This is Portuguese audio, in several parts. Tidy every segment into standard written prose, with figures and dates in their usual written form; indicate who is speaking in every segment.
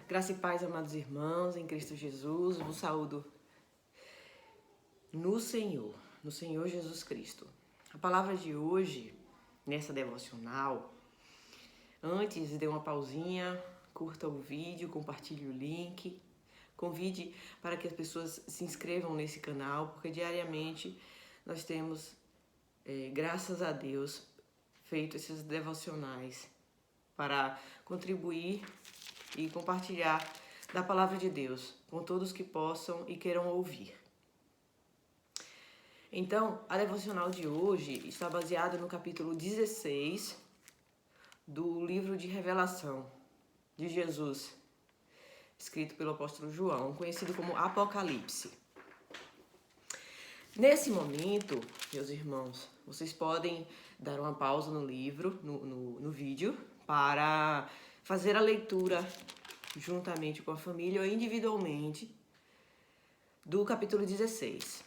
Speaker 1: Graça e paz, amados irmãos, em Cristo Jesus, vos saúdo no Senhor Jesus Cristo. A palavra de hoje, nessa devocional, antes dê uma pausinha, curta o vídeo, compartilhe o link, convide para que as pessoas se inscrevam nesse canal, porque diariamente nós temos, graças a Deus, feito esses devocionais para contribuir e compartilhar da palavra de Deus com todos que possam e queiram ouvir. Então, a devocional de hoje está baseada no capítulo 16 do livro de Revelação de Jesus, escrito pelo apóstolo João, conhecido como Apocalipse. Nesse momento, meus irmãos, vocês podem dar uma pausa no livro, no vídeo, para fazer a leitura juntamente com a família ou individualmente do capítulo 16.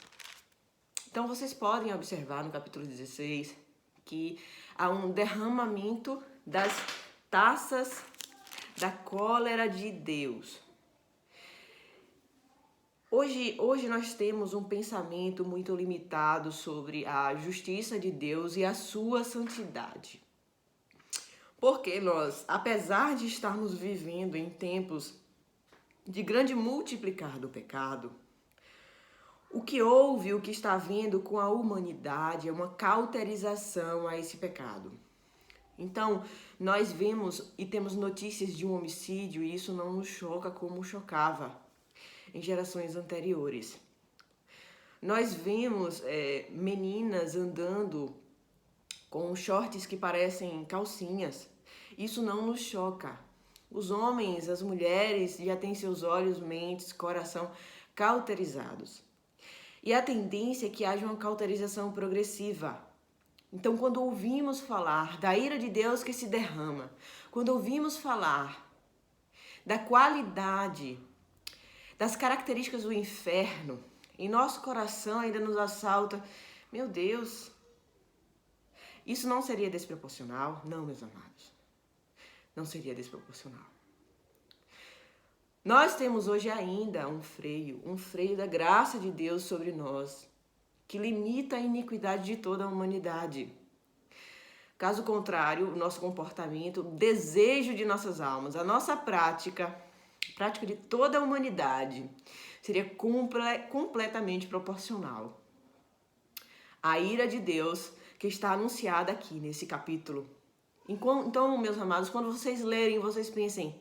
Speaker 1: Então, vocês podem observar no capítulo 16 que há um derramamento das taças da cólera de Deus. Hoje nós temos um pensamento muito limitado sobre a justiça de Deus e a sua santidade. Porque nós, apesar de estarmos vivendo em tempos de grande multiplicar do pecado, o que está havendo com a humanidade é uma cauterização a esse pecado. Então, nós vemos e temos notícias de um homicídio e isso não nos choca como chocava em gerações anteriores. Nós vemos meninas andando com shorts que parecem calcinhas. Isso não nos choca. Os homens, as mulheres já têm seus olhos, mentes, coração cauterizados. E a tendência é que haja uma cauterização progressiva. Então, quando ouvimos falar da ira de Deus que se derrama, quando ouvimos falar da qualidade, das características do inferno, em nosso coração ainda nos assalta, meu Deus, isso não seria desproporcional? Não, meus amados. Não seria desproporcional. Nós temos hoje ainda um freio da graça de Deus sobre nós, que limita a iniquidade de toda a humanidade. Caso contrário, o nosso comportamento, o desejo de nossas almas, a nossa prática de toda a humanidade, seria completamente proporcional à ira de Deus que está anunciada aqui nesse capítulo. Então, meus amados, quando vocês lerem, vocês pensem,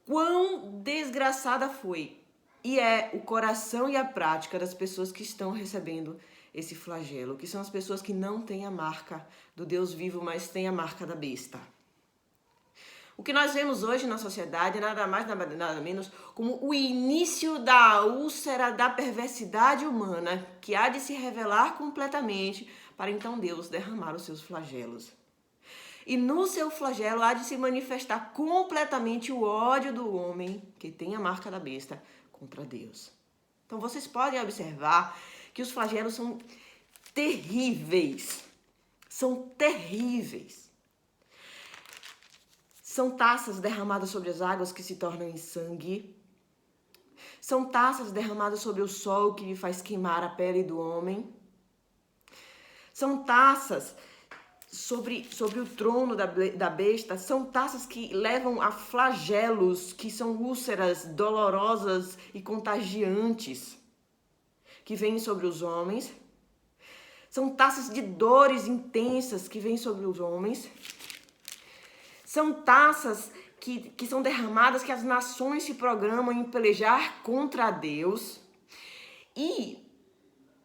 Speaker 1: quão desgraçada foi e é o coração e a prática das pessoas que estão recebendo esse flagelo, que são as pessoas que não têm a marca do Deus vivo, mas têm a marca da besta. O que nós vemos hoje na sociedade é nada mais, nada menos como o início da úlcera da perversidade humana, que há de se revelar completamente para então Deus derramar os seus flagelos. E no seu flagelo há de se manifestar completamente o ódio do homem que tem a marca da besta contra Deus. Então vocês podem observar que os flagelos são terríveis. São terríveis. São taças derramadas sobre as águas que se tornam em sangue. São taças derramadas sobre o sol que faz queimar a pele do homem. São taças sobre o trono da besta, são taças que levam a flagelos, que são úlceras dolorosas e contagiantes, que vêm sobre os homens. São taças de dores intensas que vêm sobre os homens. São taças que são derramadas, que as nações se programam em pelejar contra Deus. E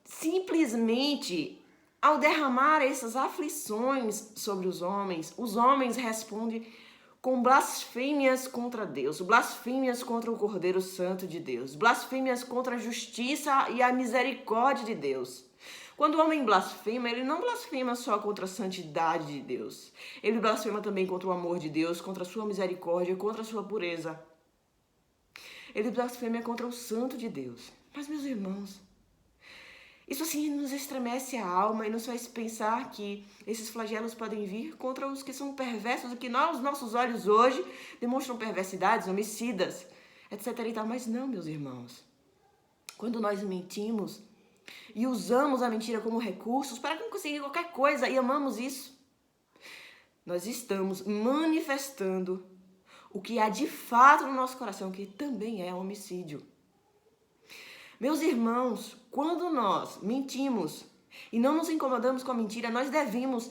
Speaker 1: simplesmente, ao derramar essas aflições sobre os homens respondem com blasfêmias contra Deus, blasfêmias contra o Cordeiro Santo de Deus, blasfêmias contra a justiça e a misericórdia de Deus. Quando o homem blasfema, ele não blasfema só contra a santidade de Deus. Ele blasfema também contra o amor de Deus, contra a sua misericórdia, contra a sua pureza. Ele blasfema contra o santo de Deus. Mas, meus irmãos, Isso assim nos estremece a alma e nos faz pensar que esses flagelos podem vir contra os que são perversos, e que nós, nossos olhos hoje demonstram perversidades, homicidas, etc. e tal. Mas não, meus irmãos. Quando nós mentimos e usamos a mentira como recursos para conseguir qualquer coisa e amamos isso, nós estamos manifestando o que há de fato no nosso coração, que também é homicídio. Meus irmãos, quando nós mentimos e não nos incomodamos com a mentira, nós devemos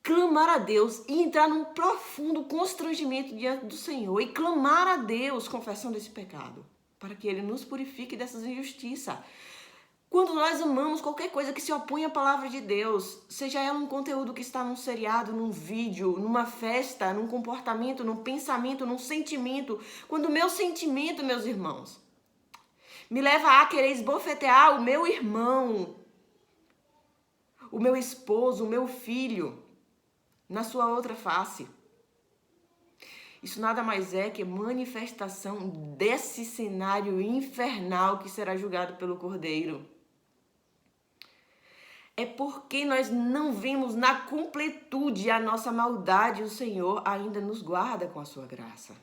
Speaker 1: clamar a Deus e entrar num profundo constrangimento diante do Senhor e clamar a Deus confessando esse pecado, para que Ele nos purifique dessas injustiças. Quando nós amamos qualquer coisa que se opõe à palavra de Deus, seja ela um conteúdo que está num seriado, num vídeo, numa festa, num comportamento, num pensamento, num sentimento, quando o meu sentimento, meus irmãos, me leva a querer esbofetear o meu irmão, o meu esposo, o meu filho, na sua outra face. Isso nada mais é que manifestação desse cenário infernal que será julgado pelo Cordeiro. É porque nós não vemos na completude a nossa maldade, o Senhor ainda nos guarda com a sua graça.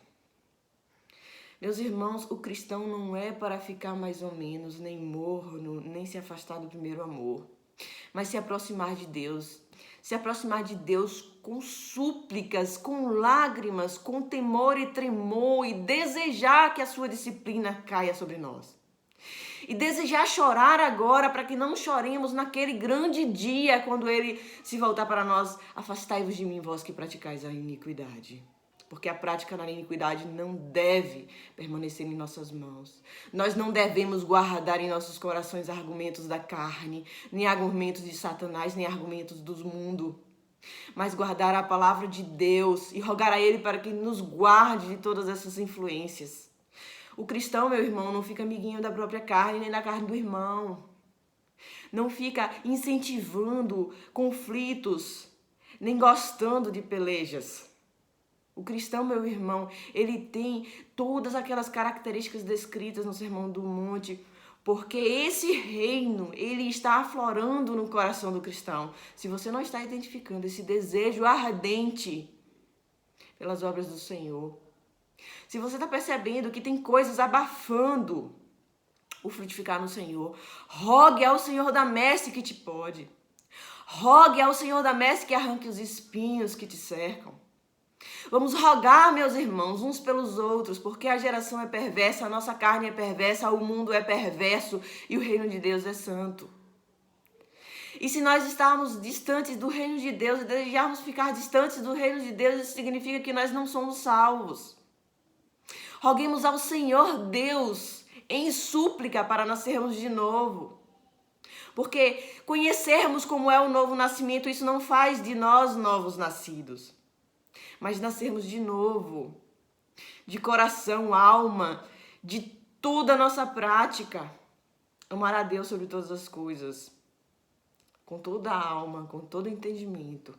Speaker 1: Meus irmãos, o cristão não é para ficar mais ou menos, nem morno, nem se afastar do primeiro amor, mas se aproximar de Deus. Se aproximar de Deus com súplicas, com lágrimas, com temor e tremor, e desejar que a sua disciplina caia sobre nós. E desejar chorar agora, para que não choremos naquele grande dia, quando Ele se voltar para nós. Afastai-vos de mim, vós que praticais a iniquidade. Porque a prática da iniquidade não deve permanecer em nossas mãos. Nós não devemos guardar em nossos corações argumentos da carne, nem argumentos de Satanás, nem argumentos do mundo. Mas guardar a palavra de Deus e rogar a Ele para que nos guarde de todas essas influências. O cristão, meu irmão, não fica amiguinho da própria carne, nem da carne do irmão. Não fica incentivando conflitos, nem gostando de pelejas. O cristão, meu irmão, ele tem todas aquelas características descritas no Sermão do Monte, porque esse reino, ele está aflorando no coração do cristão. Se você não está identificando esse desejo ardente pelas obras do Senhor, se você está percebendo que tem coisas abafando o frutificar no Senhor, rogue ao Senhor da messe que te pode. Rogue ao Senhor da messe que arranque os espinhos que te cercam. Vamos rogar, meus irmãos, uns pelos outros, porque a geração é perversa, a nossa carne é perversa, o mundo é perverso e o reino de Deus é santo. E se nós estarmos distantes do reino de Deus e desejarmos ficar distantes do reino de Deus, isso significa que nós não somos salvos. Roguemos ao Senhor Deus em súplica para nascermos de novo. Porque conhecermos como é o novo nascimento, isso não faz de nós novos nascidos. Mas nascermos de novo, de coração, alma, de toda a nossa prática. Amar a Deus sobre todas as coisas, com toda a alma, com todo o entendimento,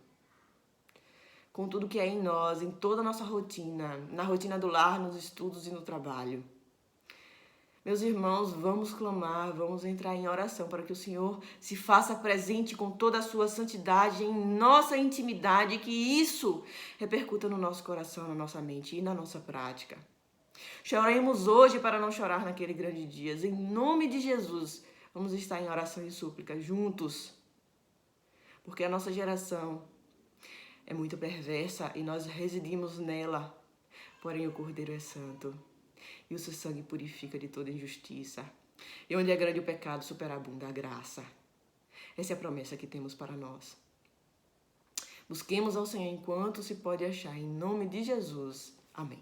Speaker 1: com tudo que é em nós, em toda a nossa rotina, na rotina do lar, nos estudos e no trabalho. Meus irmãos, vamos clamar, vamos entrar em oração para que o Senhor se faça presente com toda a sua santidade em nossa intimidade, e que isso repercuta no nosso coração, na nossa mente e na nossa prática. Choremos hoje para não chorar naquele grande dia. Em nome de Jesus, vamos estar em oração e súplica juntos, porque a nossa geração é muito perversa e nós residimos nela, porém o Cordeiro é santo. E o seu sangue purifica de toda injustiça. E onde é grande o pecado, superabunda a graça. Essa é a promessa que temos para nós. Busquemos ao Senhor enquanto se pode achar. Em nome de Jesus. Amém.